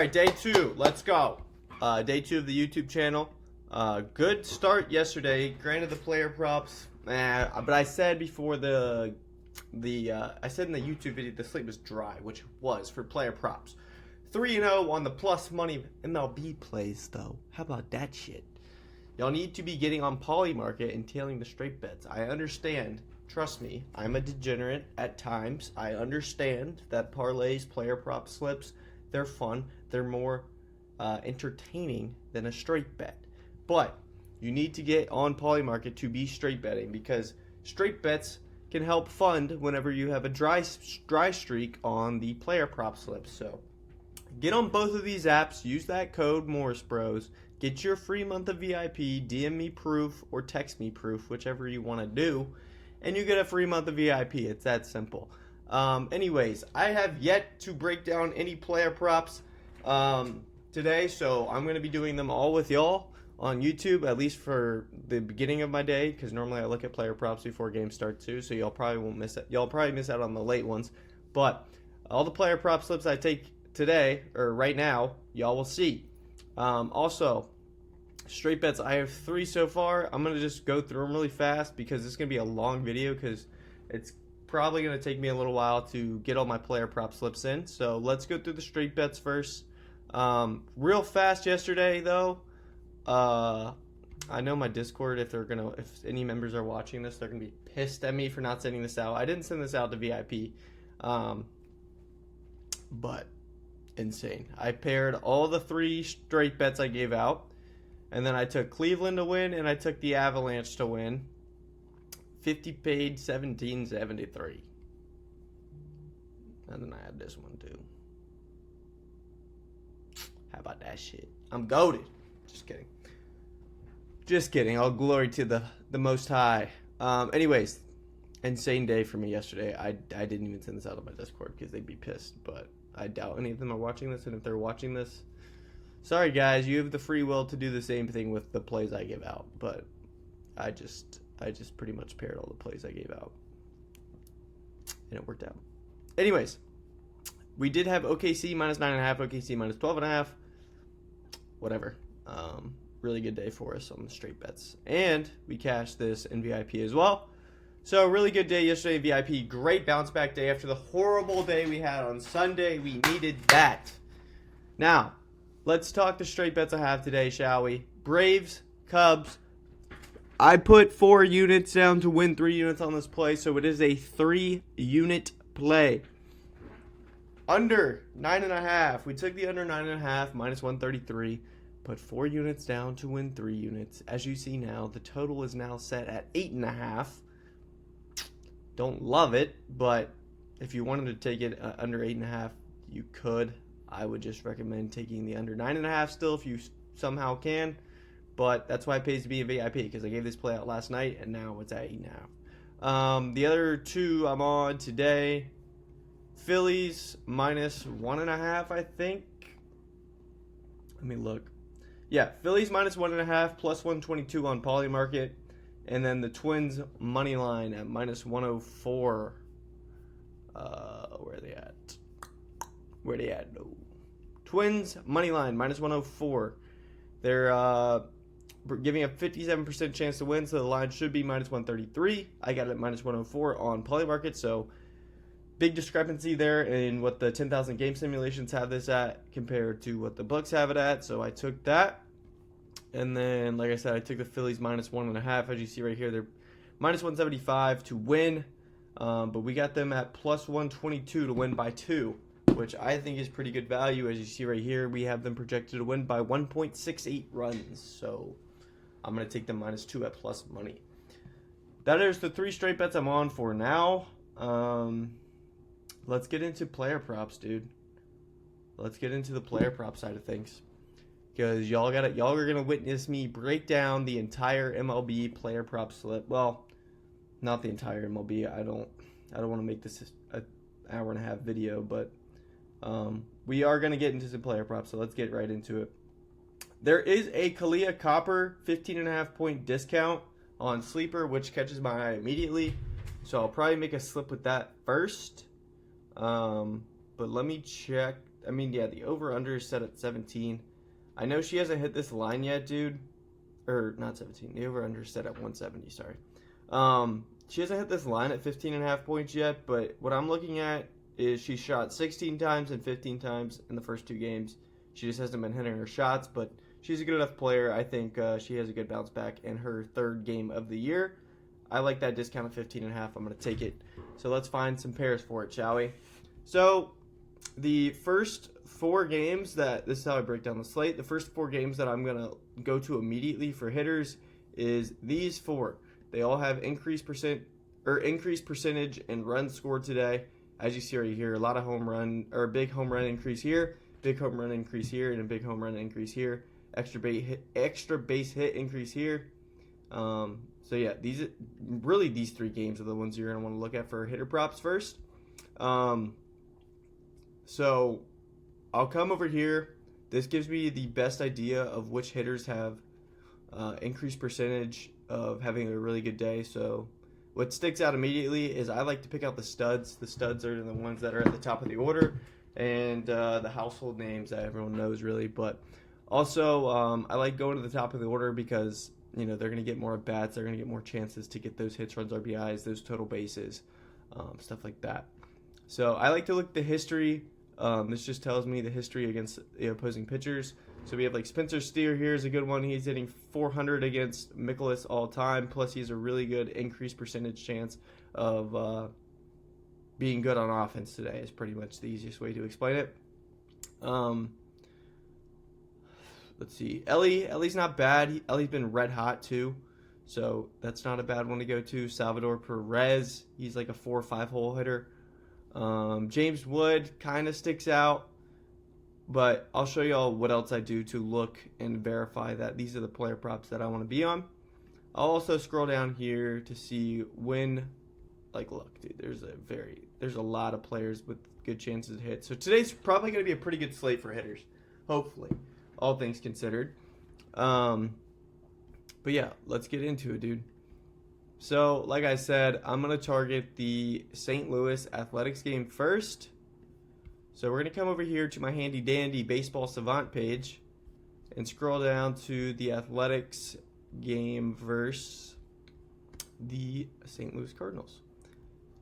Alright, day two. Let's go. Day two of the YouTube channel. Good start yesterday. Granted, the player props, but I said before I said in the YouTube video the slate was dry, which it was for player props. 3-0 on the plus money MLB plays, though. How about that shit? Y'all need to be getting on Polymarket and tailing the straight bets. I understand. Trust me, I'm a degenerate at times. I understand that parlays, player prop slips, they're fun. They're more entertaining than a straight bet. But you need to get on Polymarket to be straight betting, because straight bets can help fund whenever you have a dry streak on the player prop slips. So get on both of these apps. Use that code Morris Bros. Get your free month of VIP. DM me proof or text me proof, whichever you want to do, and you get a free month of VIP. It's that simple. Anyways, I have yet to break down any player props today, so I'm going to be doing them all with y'all on YouTube, at least for the beginning of my day, because normally I look at player props before games start too, so y'all probably won't miss it. Y'all probably miss out on the late ones, but all the player prop slips I take today, or right now, y'all will see. Also, straight bets, I have 3 so far. I'm going to just go through them really fast because it's going to be a long video, because it's probably going to take me a little while to get all my player prop slips in. So let's go through the straight bets first. Real fast yesterday, though. I know my Discord, if any members are watching this, they're going to be pissed at me for not sending this out. I didn't send this out to VIP. But insane. I paired all the 3 straight bets I gave out. And then I took Cleveland to win, and I took the Avalanche to win. 50 paid, 17.73. And then I had this one too. How about that shit? I'm goated. Just kidding. Just kidding. All glory to the Most High. Anyways, insane day for me yesterday. I didn't even send this out on my Discord because they'd be pissed. But I doubt any of them are watching this. And if they're watching this, sorry guys, you have the free will to do the same thing with the plays I give out. But I just pretty much paired all the plays I gave out, and it worked out. Anyways, we did have OKC minus 9.5, OKC minus 12.5. Whatever. Really good day for us on the straight bets, and we cashed this in VIP as well. So really good day yesterday in VIP. Great bounce back day after the horrible day we had on Sunday. We needed that. Now, let's talk the straight bets I have today, shall we? Braves, Cubs. I put 4 units down to win 3 units on this play, so it is a 3-unit play. Under 9.5. We took the under 9.5, minus 133. Put 4 units down to win 3 units. As you see now, the total is now set at 8.5. Don't love it, but if you wanted to take it under 8.5, you could. I would just recommend taking the under 9.5 still if you somehow can. But that's why it pays to be a VIP, because I gave this play out last night, and now it's at 8.5. The other 2 I'm on today, Phillies minus 1.5, I think. Let me look. Yeah, Phillies minus 1.5, plus 122 on Polymarket. And then the Twins money line at minus 104. Where are they at? Where are they at? No. Twins money line minus 104. They're giving a 57% chance to win, so the line should be minus 133. I got it at minus 104 on Polymarket, so big discrepancy there in what the 10,000 game simulations have this at compared to what the books have it at, so I took that. And then, like I said, I took the Phillies minus 1.5. As you see right here, they're minus 175 to win, but we got them at plus 122 to win by 2. Which I think is pretty good value. As you see right here, we have them projected to win by 1.68 runs. So I'm going to take them minus 2 at plus money. That is the 3 straight bets I'm on for now. Let's get into player props, dude. Let's get into the player prop side of things. Because y'all are going to witness me break down the entire MLB player prop slip. Well, not the entire MLB. I don't want to make this an hour and a half video, but we are going to get into some player props, so let's get right into it. There is a Kalia Copper 15.5 point discount on Sleeper, which catches my eye immediately. So I'll probably make a slip with that first. But let me check I mean, yeah, the over-under is set at 17. I know she hasn't hit this line yet, dude. Or, not 17. The over-under is set at 170, sorry. She hasn't hit this line at 15.5 points yet, but what I'm looking at is she shot 16 times and 15 times in the first 2 games. She just hasn't been hitting her shots, but she's a good enough player. I think she has a good bounce back in her 3rd game of the year. I like that discount of 15.5. I'm going to take it. So let's find some pairs for it, shall we? So the first 4 games this is how I break down the slate. The first 4 games that I'm going to go to immediately for hitters is these 4. They all have increased percentage in runs scored today. As you see right here, a lot of big home run increase here, big home run increase here, and a big home run increase here. Extra base hit increase here. So yeah, these 3 games are the ones you're gonna want to look at for hitter props first. So I'll come over here. This gives me the best idea of which hitters have increased percentage of having a really good day. So what sticks out immediately is I like to pick out the studs. The studs are the ones that are at the top of the order, and the household names that everyone knows really. But also, I like going to the top of the order because they're going to get more at bats. They're going to get more chances to get those hits, runs, RBIs, those total bases, stuff like that. So I like to look at the history. This just tells me the history against the opposing pitchers. So we have like Spencer Steer here is a good one. He's hitting 400 against Mikolas all time. Plus he has a really good increased percentage chance of being good on offense today is pretty much the easiest way to explain it. Let's see. Ellie's not bad. Ellie's been red hot too. So that's not a bad one to go to. Salvador Perez, he's like a 4 or 5 hole hitter. James Wood kind of sticks out. But I'll show y'all what else I do to look and verify that these are the player props that I want to be on. I'll also scroll down here to see when, look, dude, there's a lot of players with good chances to hit. So today's probably going to be a pretty good slate for hitters, hopefully, all things considered. But yeah, let's get into it, dude. So, like I said, I'm going to target the St. Louis Athletics game first. So we're going to come over here to my handy dandy baseball savant page and scroll down to the Athletics game versus the St. Louis Cardinals.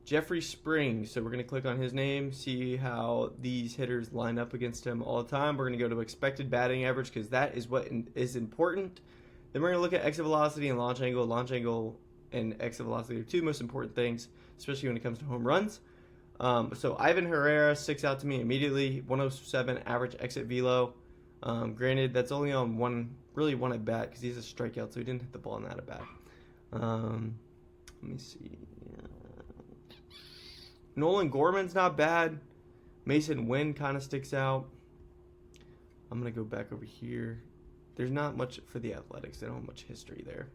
Jeffrey Springs. So we're going to click on his name, see how these hitters line up against him all the time. We're going to go to expected batting average because that is what is important. Then we're going to look at exit velocity and launch angle. Launch angle and exit velocity are 2 most important things, especially when it comes to home runs. So Ivan Herrera sticks out to me immediately. 107 average exit velo. Granted, that's only on one at bat because he's a strikeout, so he didn't hit the ball in that at bat. Let me see. Nolan Gorman's not bad. Mason Wynn kind of sticks out. I'm gonna go back over here. There's not much for the Athletics. They don't have much history there.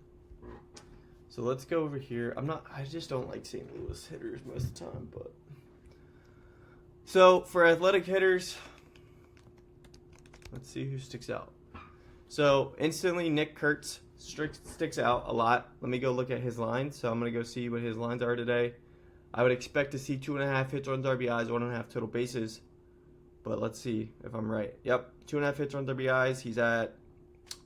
So let's go over here. I just don't like St. Louis hitters most of the time, but. So, for athletic hitters, let's see who sticks out. So, instantly, Nick Kurtz sticks out a lot. Let me go look at his lines. So, I'm going to go see what his lines are today. I would expect to see 2.5 hits, runs, RBIs, 1.5 total bases. But let's see if I'm right. Yep, 2.5 hits, runs, RBIs. He's at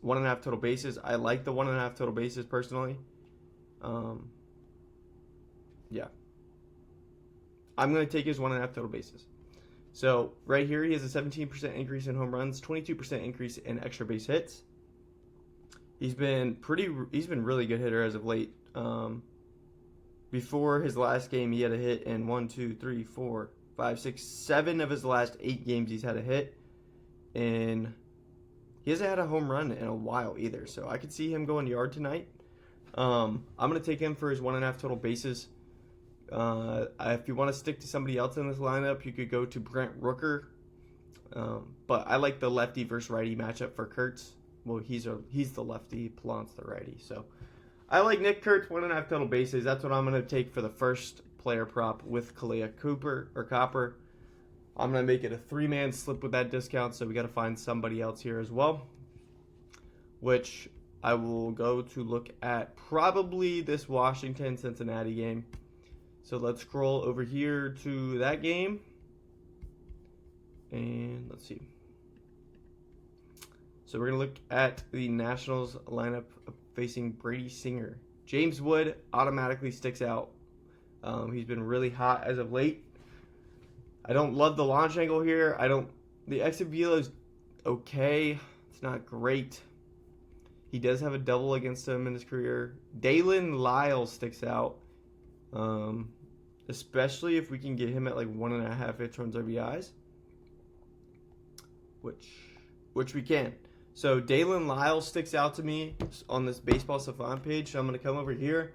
1.5 total bases. I like the 1.5 total bases personally. Yeah. I'm going to take his 1.5 total bases. So right here, he has a 17% increase in home runs, 22% increase in extra base hits. He's been really good hitter as of late. Before his last game, he had a hit in 1, 2, 3, 4, 5, 6, 7 of his last 8 games. He's had a hit, and he hasn't had a home run in a while either. So I could see him going yard tonight. I'm going to take him for his 1.5 total bases. If you want to stick to somebody else in this lineup, you could go to Brent Rooker. But I like the lefty versus righty matchup for Kurtz. Well, he's the lefty, Plant's the righty. So I like Nick Kurtz, 1.5 total bases. That's what I'm going to take for the first player prop with Kalea Copper. I'm going to make it a 3-man slip with that discount, so we got to find somebody else here as well, which I will go to look at probably this Washington-Cincinnati game. So let's scroll over here to that game. And let's see. So we're going to look at the Nationals lineup facing Brady Singer. James Wood automatically sticks out. He's been really hot as of late. I don't love the launch angle here. The exit velo is okay. It's not great. He does have a double against him in his career. Dalen Lyle sticks out. Especially if we can get him at like 1.5 hits, runs, RBIs. Which we can. So Dalen Lyle sticks out to me on this Baseball Savant page. So I'm going to come over here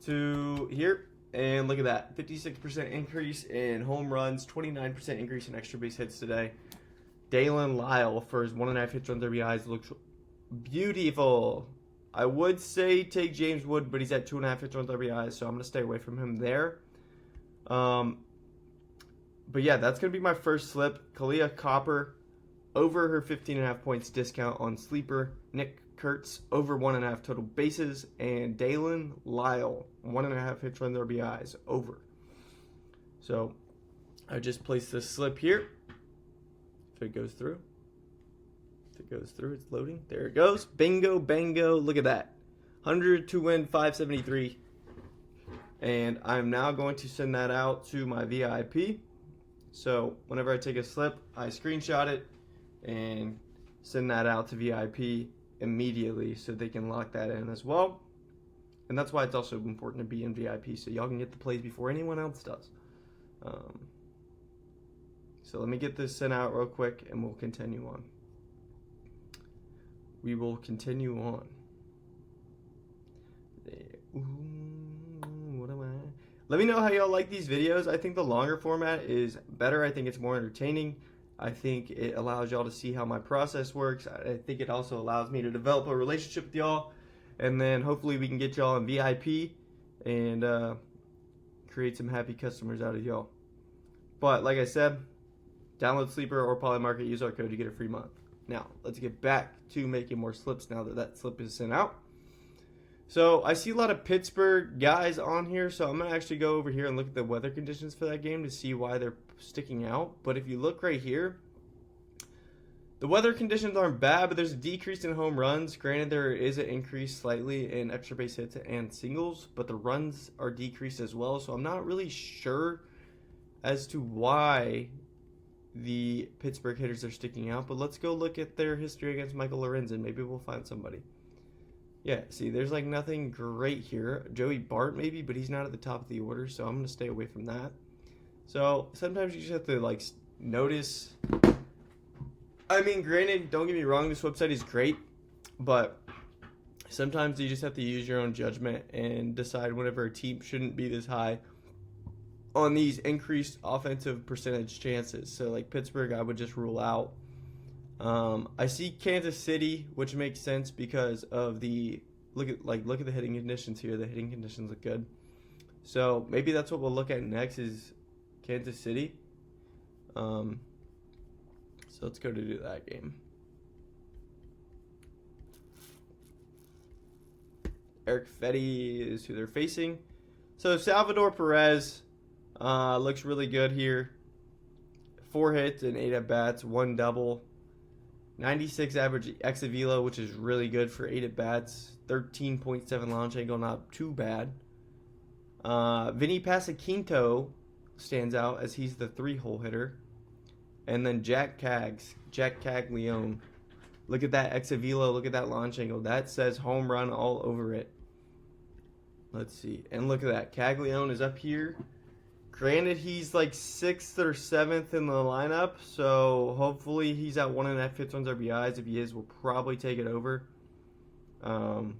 to here. And look at that. 56% increase in home runs. 29% increase in extra base hits today. Dalen Lyle for his 1.5 hits, runs, RBIs looks beautiful. I would say take James Wood, but he's at 2.5 hits, runs, RBIs. So I'm going to stay away from him there. But yeah, that's going to be my first slip. Kalia Copper over her 15.5 points discount on Sleeper. Nick Kurtz over 1.5 total bases. And Dalen Lyle, 1.5 hits, runs, RBIs over. So I just placed this slip here. If it goes through. It's loading. There it goes. Bingo, bango. Look at that. 100 to win, 573. And I'm now going to send that out to my VIP. So whenever I take a slip, I screenshot it and send that out to VIP immediately so they can lock that in as well. And that's why it's also important to be in VIP so y'all can get the plays before anyone else does. So let me get this sent out real quick and we'll continue on. We will continue on. What am I? Let me know how y'all like these videos. I think the longer format is better. I think it's more entertaining. I think it allows y'all to see how my process works. I think it also allows me to develop a relationship with y'all. And then hopefully we can get y'all in VIP and create some happy customers out of y'all. But like I said, download Sleeper or Polymarket, use our code, you get a free month. Now, let's get back to making more slips now that that slip is sent out. So, I see a lot of Pittsburgh guys on here, so I'm going to actually go over here and look at the weather conditions for that game to see why they're sticking out. But if you look right here, the weather conditions aren't bad, but there's a decrease in home runs. Granted, there is an increase slightly in extra base hits and singles, but the runs are decreased as well, so I'm not really sure as to why the Pittsburgh hitters are sticking out, but let's go look at their history against Michael Lorenzen. Maybe we'll find somebody. Yeah, see, there's like nothing great here. Joey Bart maybe, but he's not at the top of the order, so I'm going to stay away from that. So sometimes you just have to like notice. I mean, granted, don't get me wrong, this website is great, but sometimes you just have to use your own judgment and decide whenever a team shouldn't be this high on these increased offensive percentage chances. So like Pittsburgh, I would just rule out. I see Kansas City, which makes sense because of the look at the hitting conditions here. The hitting conditions look good. So maybe that's what we'll look at next is Kansas City. So let's go to do that game. Eric Fetty is who they're facing. So Salvador Perez looks really good here. 4 hits and 8 at-bats, 1 double. 96 average exit velo, which is really good for 8 at-bats. 13.7 launch angle, not too bad. Vinny Pasquinto stands out as he's the 3-hole hitter. And then Jack Caglione. Look at that exit velo, look at that launch angle. That says home run all over it. Let's see. And look at that. Caglione is up here. Granted, he's like 6th or 7th in the lineup, so hopefully he's at 1.5 hits, runs, RBIs. If he is, we'll probably take it over. But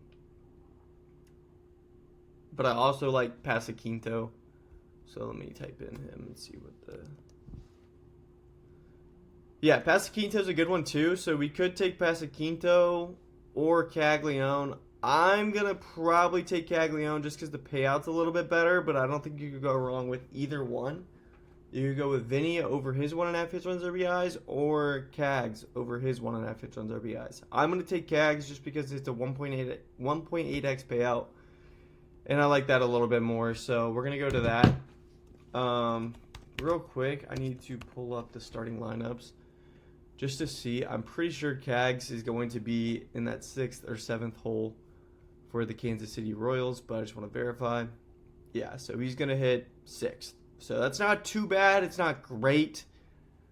I also like Pasquinto, so let me type in him and see what the... Yeah, Pasquinto's a good one too, so we could take Pasquinto or Caglione. I'm going to probably take Caglione just because the payout's a little bit better, but I don't think you could go wrong with either one. You could go with Vinny over his 1.5 hits, runs, RBIs, or Cags over his 1.5 hits, runs, RBIs. I'm going to take Cags just because it's a 1.8x payout, and I like that a little bit more, so we're going to go to that. real quick, I need to pull up the starting lineups just to see. I'm pretty sure Cags is going to be in that 6th or 7th hole for the Kansas City Royals, but I just want to verify. Yeah, so he's going to hit 6th. So that's not too bad. It's not great.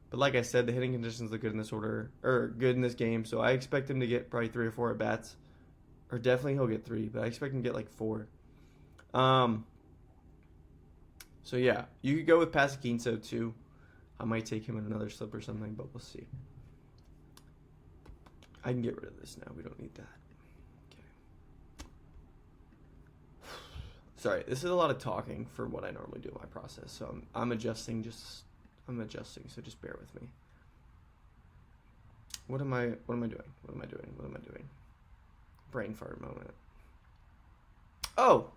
But like I said, the hitting conditions look good in this order, or good in this game. So I expect him to get probably 3 or 4 at bats. Or definitely he'll get 3, but I expect him to get like 4. So yeah, you could go with Pasquinto too. I might take him in another slip or something, but we'll see. I can get rid of this now. We don't need that. Okay. Sorry, this is a lot of talking for what I normally do in my process. So I'm adjusting. So just bear with me. What am I doing? Brain fart moment. Oh,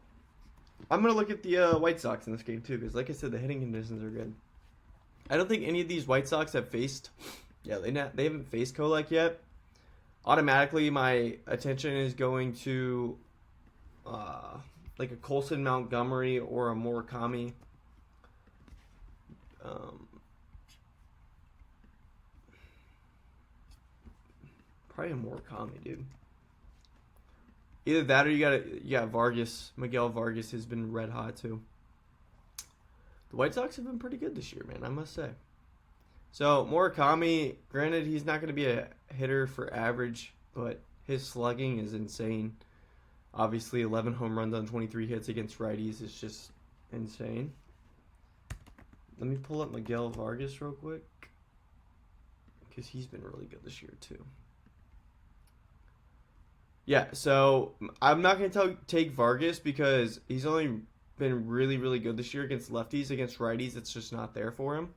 I'm going to look at the White Sox in this game, too, because like I said, the hitting conditions are good. I don't think any of these White Sox have faced... Yeah, they haven't faced Kolek yet. Automatically, my attention is going to like a Colson Montgomery or a Murakami. Probably a Murakami, dude. Either that or you got Vargas. Miguel Vargas has been red hot too. The White Sox have been pretty good this year, man, I must say. So Murakami, granted he's not going to be a hitter for average, but his slugging is insane. Obviously 11 home runs on 23 hits against righties is just insane. Let me pull up Miguel Vargas real quick, because he's been really good this year too. Yeah, so I'm not going to take Vargas because he's only been really, really good this year against lefties. Against righties, it's just not there for him.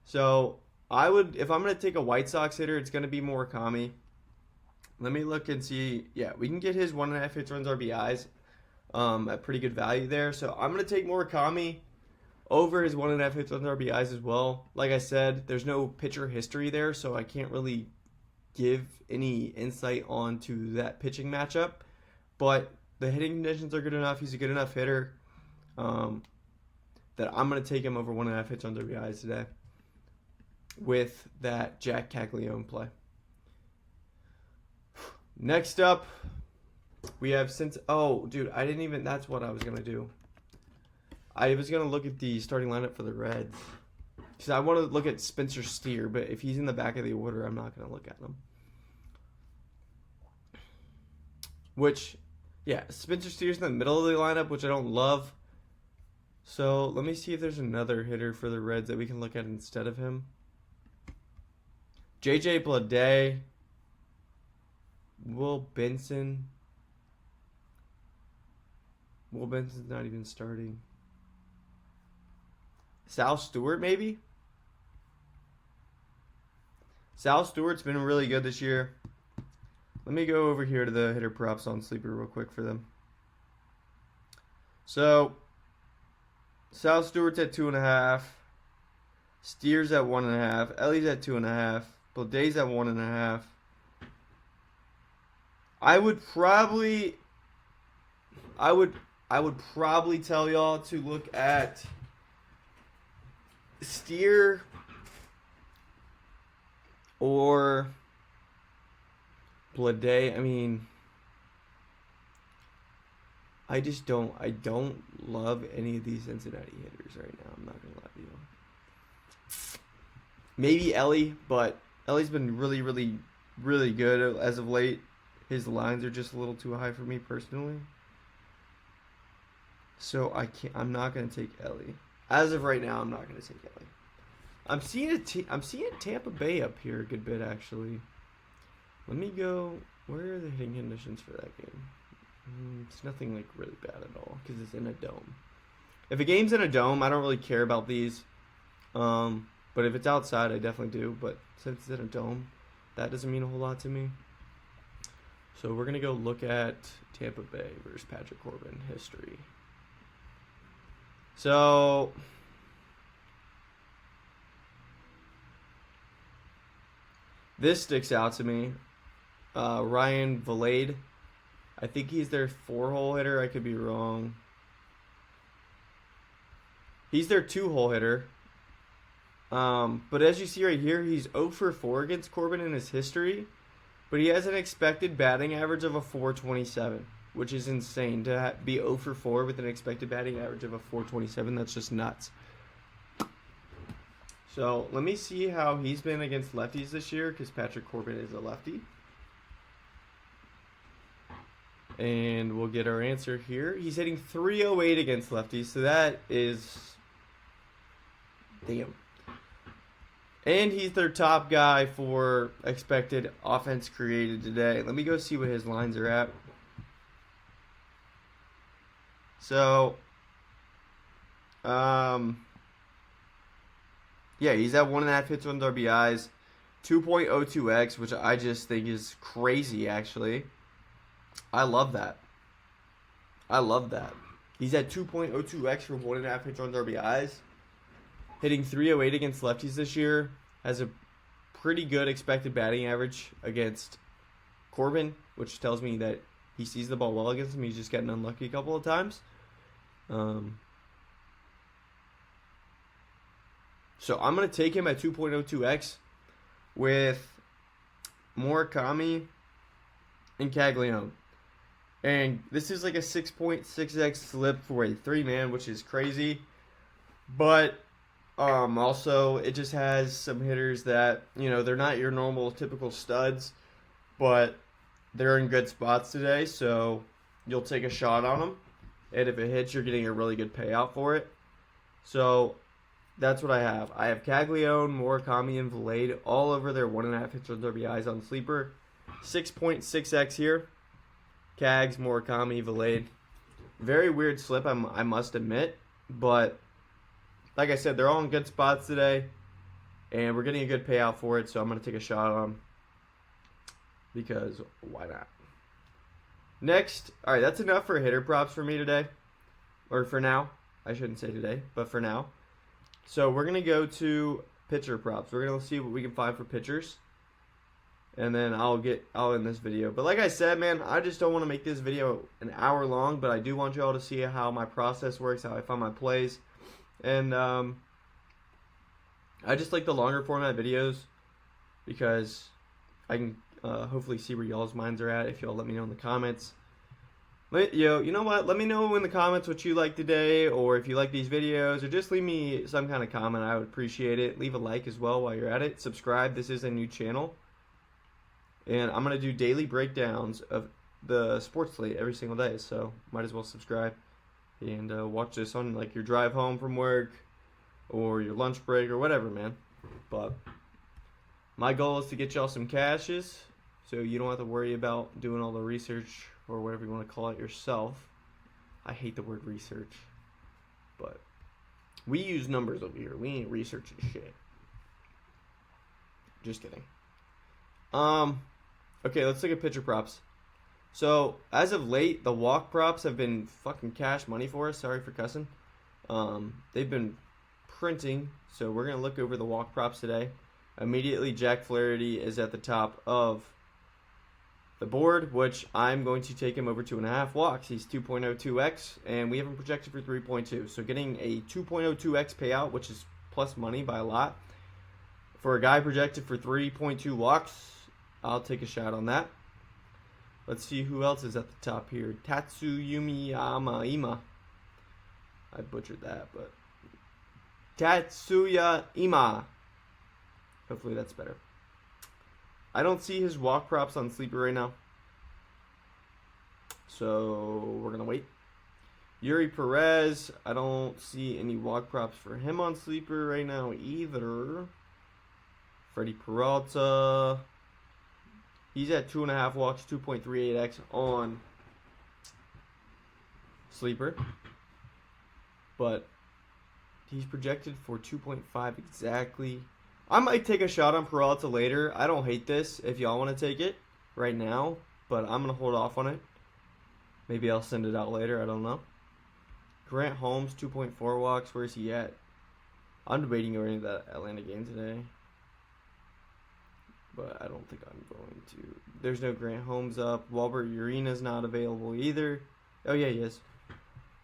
So I would, if I'm going to take a White Sox hitter, it's going to be Murakami. Let me look and see. Yeah, we can get his 1.5 hits, runs, RBIs at pretty good value there. So I'm going to take Murakami over his 1.5 hits, runs, RBIs as well. Like I said, there's no pitcher history there, so I can't really give any insight onto that pitching matchup, but the hitting conditions are good enough. He's a good enough hitter that I'm going to take him over 1.5 hits on RBIs today with that Jack Caglione play. Next up, we have that's what I was going to do. I was going to look at the starting lineup for the Reds. Because I want to look at Spencer Steer, but if he's in the back of the order, I'm not going to look at him. Spencer Steer's in the middle of the lineup, which I don't love. So let me see if there's another hitter for the Reds that we can look at instead of him. J.J. Bleday. Will Benson. Will Benson's not even starting. Sal Stewart, maybe? Sal Stewart's been really good this year. Let me go over here to the hitter props on Sleeper real quick for them. So, Sal Stewart's at 2.5. Steer's at 1.5. Ellie's at 2.5. Bleday's at 1.5. I would probably tell y'all to look at Steer or Bleday. I mean, I don't love any of these Cincinnati hitters right now. I'm not going to lie to you. Maybe Ellie, but Ellie's been really, really, really good as of late. His lines are just a little too high for me personally. So I'm not going to take Ellie. As of right now, I'm not going to take Ellie. I'm seeing Tampa Bay up here a good bit, actually. Let me go. Where are the hitting conditions for that game? It's nothing like really bad at all because it's in a dome. If a game's in a dome, I don't really care about these. But if it's outside, I definitely do. But since it's in a dome, that doesn't mean a whole lot to me. So we're going to go look at Tampa Bay versus Patrick Corbin history. So this sticks out to me. Ryan Valade. I think he's their 4-hole hitter. I could be wrong. He's their 2-hole hitter. But as you see right here, he's 0 for 4 against Corbin in his history. But he has an expected batting average of a 427, which is insane to be 0 for 4 with an expected batting average of a 427. That's just nuts. So let me see how he's been against lefties this year, because Patrick Corbin is a lefty. And we'll get our answer here. He's hitting 308 against lefties, so that is... damn. And he's their top guy for expected offense created today. Let me go see what his lines are at. So, yeah, he's at 1.5 hits on RBIs, 2.02x, which I just think is crazy, actually. I love that. I love that. He's at 2.02x for 1.5 hits on RBIs. Hitting 308 against lefties this year. Has a pretty good expected batting average against Corbin, which tells me that he sees the ball well against him. He's just getting unlucky a couple of times. So I'm going to take him at 2.02x with Murakami and Caglione. And this is like a 6.6x slip for a 3-man, which is crazy. But also it just has some hitters that, you know, they're not your normal typical studs, but they're in good spots today, so you'll take a shot on them. And if it hits, you're getting a really good payout for it. So that's what I have. I have Caglione, Murakami, and Vlade all over their 1.5 hits on RBIs on Sleeper. 6.6x here. Cags, Murakami, Vlade. Very weird slip, I must admit. But, like I said, they're all in good spots today. And we're getting a good payout for it, so I'm going to take a shot on them. Because, why not? Next, alright, that's enough for hitter props for me today. Or for now. I shouldn't say today, but for now. So we're going to go to pitcher props. We're going to see what we can find for pitchers. And then I'll end this video. But like I said, man, I just don't want to make this video an hour long, but I do want you all to see how my process works, how I find my plays. And I just like the longer format videos because I can hopefully see where y'all's minds are at if y'all let me know in the comments. You know what? Let me know in the comments what you like today, or if you like these videos, or just leave me some kind of comment. I would appreciate it. Leave a like as well while you're at it. Subscribe. This is a new channel. And I'm going to do daily breakdowns of the sports slate every single day, so might as well subscribe and watch this on like your drive home from work or your lunch break or whatever, man. But my goal is to get y'all some cashes so you don't have to worry about doing all the research or whatever you want to call it yourself. I hate the word research, but we use numbers over here. We ain't researching shit. Just kidding. Okay, let's look at pitcher props. So, as of late, the walk props have been fucking cash money for us. Sorry for cussing. They've been printing, so we're going to look over the walk props today. Immediately, Jack Flaherty is at the top of the board, which I'm going to take him over 2.5 walks. He's 2.02x, and we have him projected for 3.2. So, getting a 2.02x payout, which is plus money by a lot, for a guy projected for 3.2 walks, I'll take a shot on that. Let's see who else is at the top here. Tatsuyumi Ima. I butchered that, but Tatsuya Ima. Hopefully that's better. I don't see his walk props on Sleeper right now, so we're going to wait. Yuri Perez, I don't see any walk props for him on Sleeper right now either. Freddie Peralta, he's at 2.5 walks, 2.38x on Sleeper. But he's projected for 2.5 exactly. I might take a shot on Peralta later. I don't hate this if y'all want to take it right now, but I'm going to hold off on it. Maybe I'll send it out later. I don't know. Grant Holmes, 2.4 walks. Where's he at? I'm debating going to that Atlanta game today, but I don't think I'm going to. There's no Grant Holmes up. Walbert Urina's not available either. Oh, yeah, he is.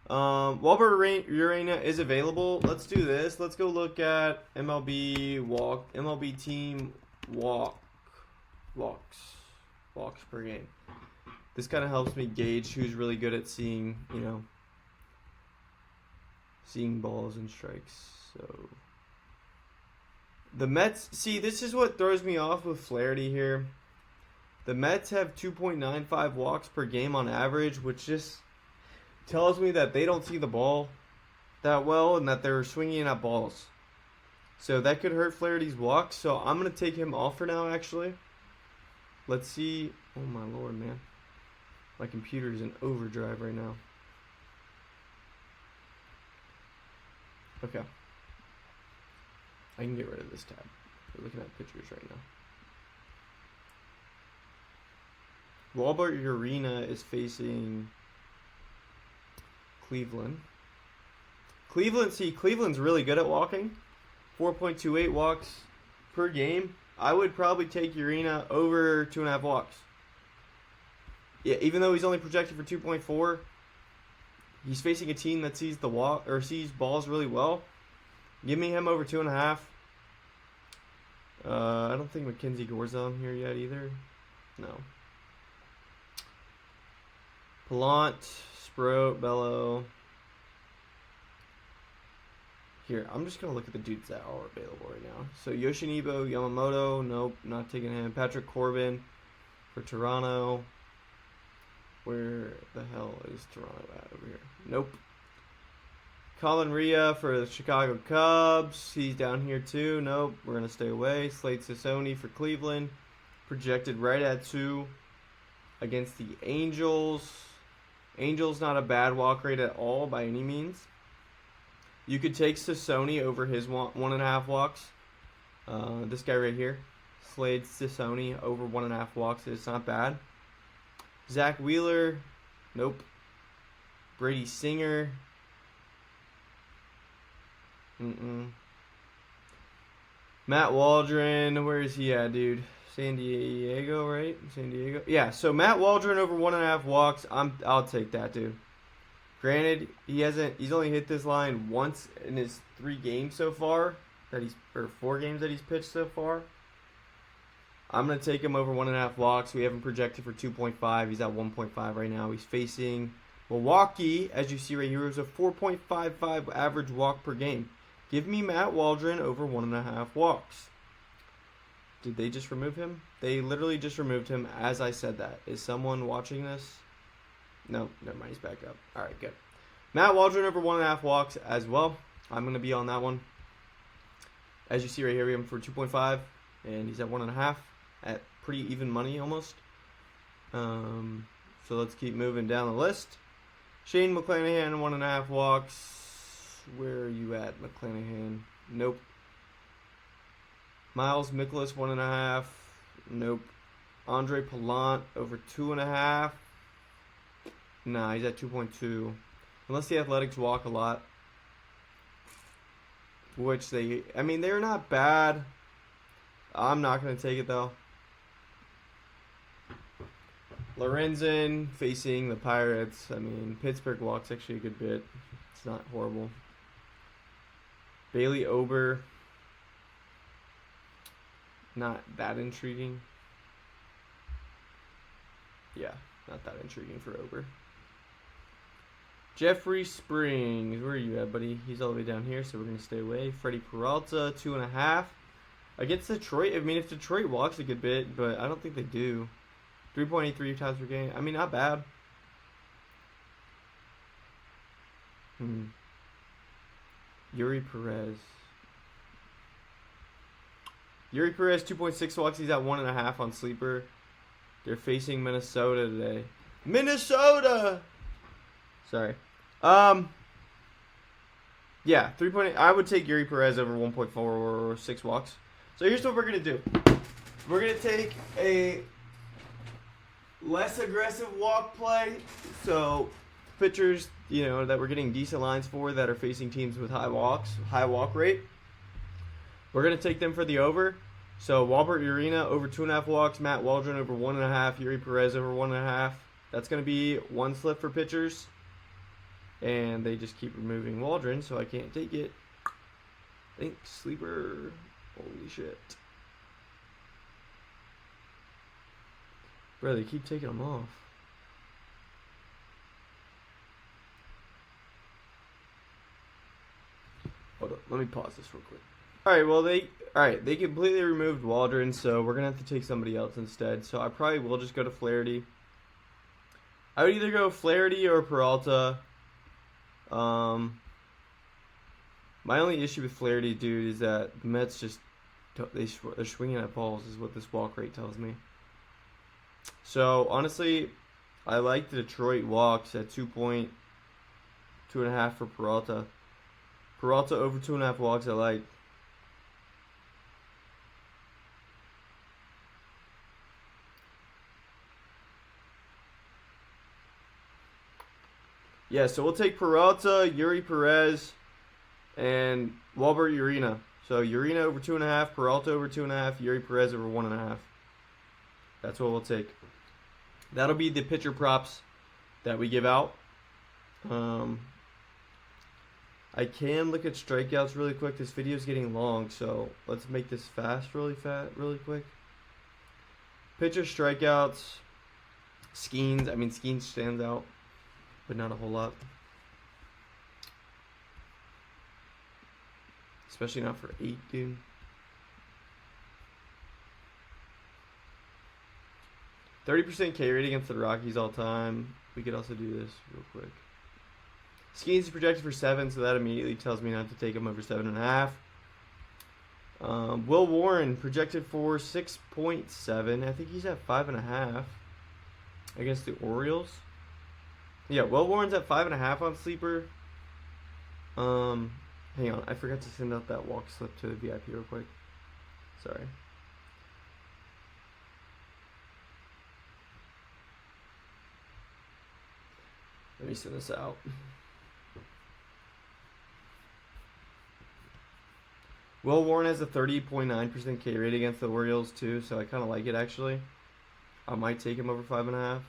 Walbert Urena is available. Let's do this. Let's go look at MLB team walks per game. This kind of helps me gauge who's really good at seeing balls and strikes. So the Mets, see, this is what throws me off with Flaherty here. The Mets have 2.95 walks per game on average, which just tells me that they don't see the ball that well and that they're swinging at balls. So that could hurt Flaherty's walks. So I'm going to take him off for now, actually. Let's see. Oh, my Lord, man. My computer's in overdrive right now. Okay. I can get rid of this tab. We're looking at pictures right now. Walbert Urena is facing Cleveland. Cleveland's really good at walking. 4.28 walks per game. I would probably take Urena over 2.5 walks. Yeah, even though he's only projected for 2.4, he's facing a team that sees sees balls really well. Give me him over 2.5. I don't think Mackenzie Gore's on here yet either. No. Plant, Sproat, Bello. Here, I'm just going to look at the dudes that are available right now. So, Yoshinibo, Yamamoto, nope, not taking him. Patrick Corbin for Toronto. Where the hell is Toronto at over here? Nope. Colin Ria for the Chicago Cubs. He's down here too. Nope, we're going to stay away. Slate Sassoni for Cleveland. Projected right at 2 against the Angels. Angels not a bad walk rate at all by any means. You could take Sassoni over his 1.5 walks. This guy right here. Slade Sassoni over 1.5 walks. It's not bad. Zach Wheeler. Nope. Brady Singer. Matt Waldron. Where is he at, dude? San Diego, right? San Diego. Yeah, so Matt Waldron over 1.5 walks. I'll take that, dude. Granted, he's only hit this line once in his 3 games so far or 4 games that he's pitched so far. I'm gonna take him over 1.5 walks. We have him projected for 2.5. He's at 1.5 right now. He's facing Milwaukee, as you see right here. It was a 4.55 average walk per game. Give me Matt Waldron over 1.5 walks. Did they just remove him? They literally just removed him as I said that. Is someone watching this? No, never mind. He's back up. All right, good. Matt Waldron over 1.5 walks as well. I'm going to be on that one. As you see right here, we have him for 2.5, and he's at 1.5 at pretty even money almost. So let's keep moving down the list. Shane McClanahan, 1.5 walks. Where are you at, McClanahan? Nope. Miles Mikolas, 1.5. Nope. Andre Pallante over 2.5. Nah, he's at 2.2. Unless the Athletics walk a lot. Which they're not bad. I'm not going to take it though. Lorenzen facing the Pirates. Pittsburgh walks actually a good bit. It's not horrible. Bailey Ober. Not that intriguing. Yeah, not that intriguing for Ober. Jeffrey Springs. Where are you at, buddy? He's all the way down here, so we're going to stay away. Freddie Peralta, 2.5. Against Detroit, if Detroit walks a good bit, but I don't think they do. 3.83 times per game. Not bad. Yuri Perez. Yuri Perez, 2.6 walks. He's at 1.5 on Sleeper. They're facing Minnesota today. Minnesota! Sorry. Yeah, 3.8. I would take Yuri Perez over 1.4 or 6 walks. So here's what we're going to do. We're going to take a less aggressive walk play. So pitchers, that we're getting decent lines for that are facing teams with high walk rate. We're going to take them for the over. So Walbert Urena over 2.5 walks, Matt Waldron over 1.5, Yuri Perez over 1.5. That's going to be one slip for pitchers. And they just keep removing Waldron, so I can't take it. Thanks, sleeper. Holy shit. Bro, they keep taking them off. Hold up, let me pause this real quick. Alright, they completely removed Waldron, so we're gonna have to take somebody else instead. So I probably will just go to Flaherty. I would either go Flaherty or Peralta. My only issue with Flaherty, dude, is that the Mets just they're swinging at balls, is what this walk rate tells me. So honestly, I like the Detroit walks at 2.5 for Peralta. Peralta over 2.5 walks, I like. Yeah, so we'll take Peralta, Yuri Perez, and Walbert Urena. So Urena over 2.5, Peralta over 2.5, Yuri Perez over 1.5. That's what we'll take. That'll be the pitcher props that we give out. I can look at strikeouts really quick. This video is getting long, so let's make this really quick. Pitcher strikeouts. Skeens. I mean, Skeens stands out, but not a whole lot. Especially not for 8, dude. %30 K rate against the Rockies all time. We could also do this real quick. Skeens is projected for 7, so that immediately tells me not to take him over 7.5. Will Warren projected for 6.7. I think he's at 5.5 against the Orioles. Yeah, Will Warren's at 5.5 on sleeper. Hang on, I forgot to send out that walk slip to the VIP real quick. Sorry. Let me send this out. Will Warren has a 30.9% K rate against the Orioles too, so I kind of like it actually. I might take him over 5.5.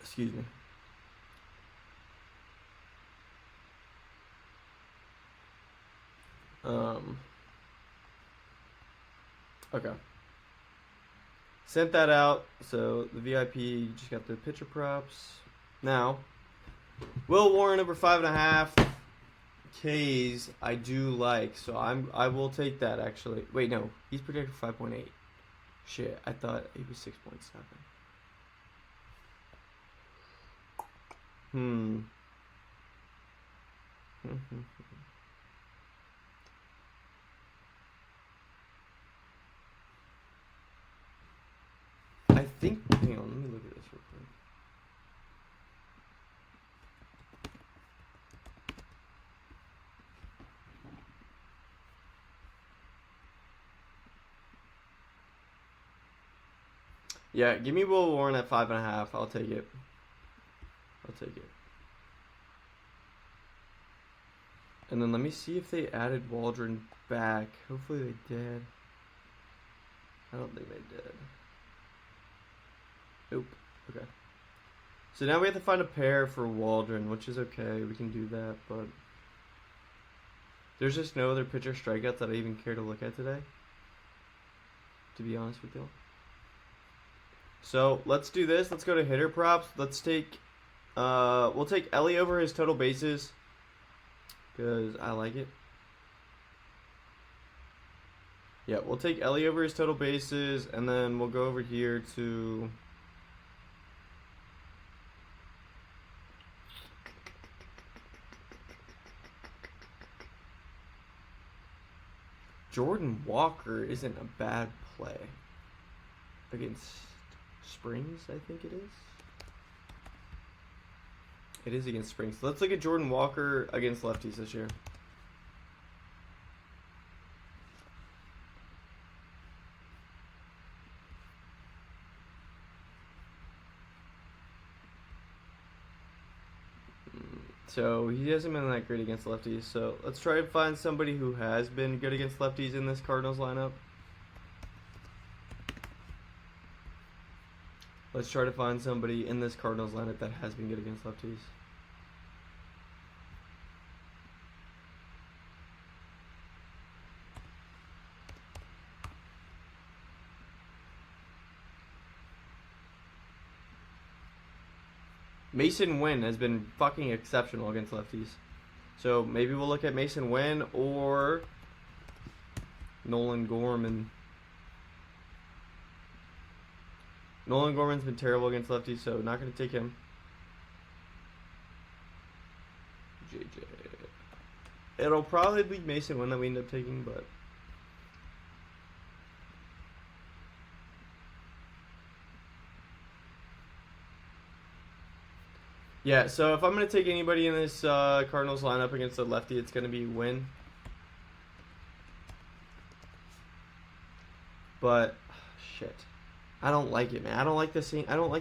Excuse me. Okay. Sent that out, so the VIP, you just got the pitcher props. Now, Will Warren over 5.5 Ks, I do like, so I will take that actually. Wait, no, he's projected for 5.8. Shit, I thought he was 6.7. I think, hang on, let me look at this real quick. Yeah, give me Will Warren at 5.5. I'll take it. And then let me see if they added Waldron back. Hopefully they did. I don't think they did. Nope. Okay. So now we have to find a pair for Waldron, which is okay. We can do that, but there's just no other pitcher strikeouts that I even care to look at today, to be honest with you. So let's do this. Let's go to hitter props. Let's take, we'll take Ellie over his total bases because I like it. Yeah, we'll take Ellie over his total bases, and then we'll go over here to Jordan Walker. Isn't a bad play against Springs, I think it is. It is against Springs. Let's look at Jordan Walker against lefties this year. So he hasn't been that great against lefties. So let's try to find somebody who has been good against lefties in this Cardinals lineup. Let's try to find somebody in this Cardinals lineup that has been good against lefties. Mason Wynn has been fucking exceptional against lefties. So maybe we'll look at Mason Wynn or Nolan Gorman. Nolan Gorman's been terrible against lefties, so not going to take him. JJ. It'll probably be Mason Wynn that we end up taking, but... Yeah, so if I'm going to take anybody in this Cardinals lineup against the lefty, it's going to be Wynn. But, shit. I don't like it, man. I don't like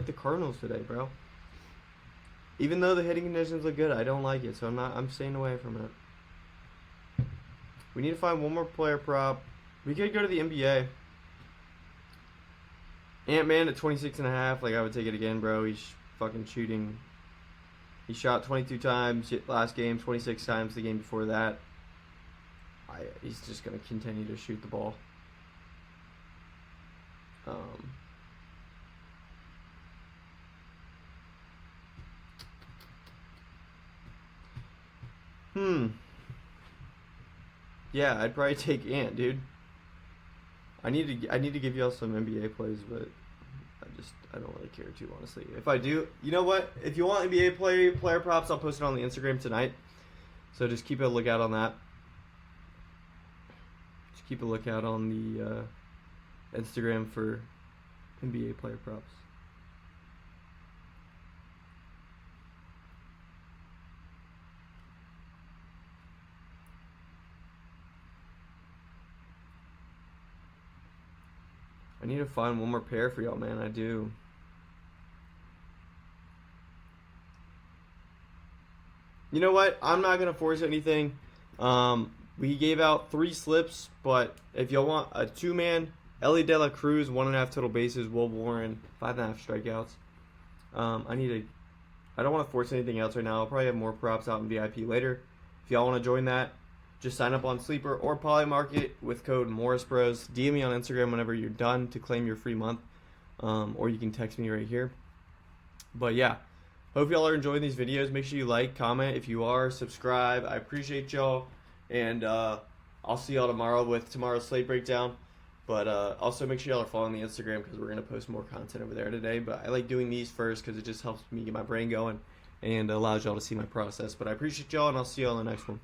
the Cardinals today, bro. Even though the hitting conditions look good, I don't like it, so I'm staying away from it. We need to find one more player prop. We could go to the NBA. Ant-Man at 26.5, like I would take it again, bro. He's fucking shooting. He shot 22 times last game, 26 times the game before that. He's just going to continue to shoot the ball. Yeah, I'd probably take Ant, dude. I need to give y'all some NBA plays, but I don't really care too, honestly. If I do, you know what? If you want NBA player props, I'll post it on the Instagram tonight. So just keep a lookout on that. Just keep a lookout on the Instagram for NBA player props. I need to find one more pair for y'all, man. I do. You know what? I'm not going to force anything. We gave out 3 slips, but if y'all want a 2-man, Ellie De La Cruz, 1.5 total bases, Will Warren, 5.5 strikeouts. I don't want to force anything else right now. I'll probably have more props out in VIP later. If y'all want to join that, just sign up on Sleeper or Polymarket with code MorrisBros. DM me on Instagram whenever you're done to claim your free month. Or you can text me right here. But yeah, hope y'all are enjoying these videos. Make sure you like, comment. If you are, subscribe. I appreciate y'all. And I'll see y'all tomorrow with tomorrow's slate breakdown. But also make sure y'all are following the Instagram because we're going to post more content over there today. But I like doing these first because it just helps me get my brain going and allows y'all to see my process. But I appreciate y'all, and I'll see y'all in the next one.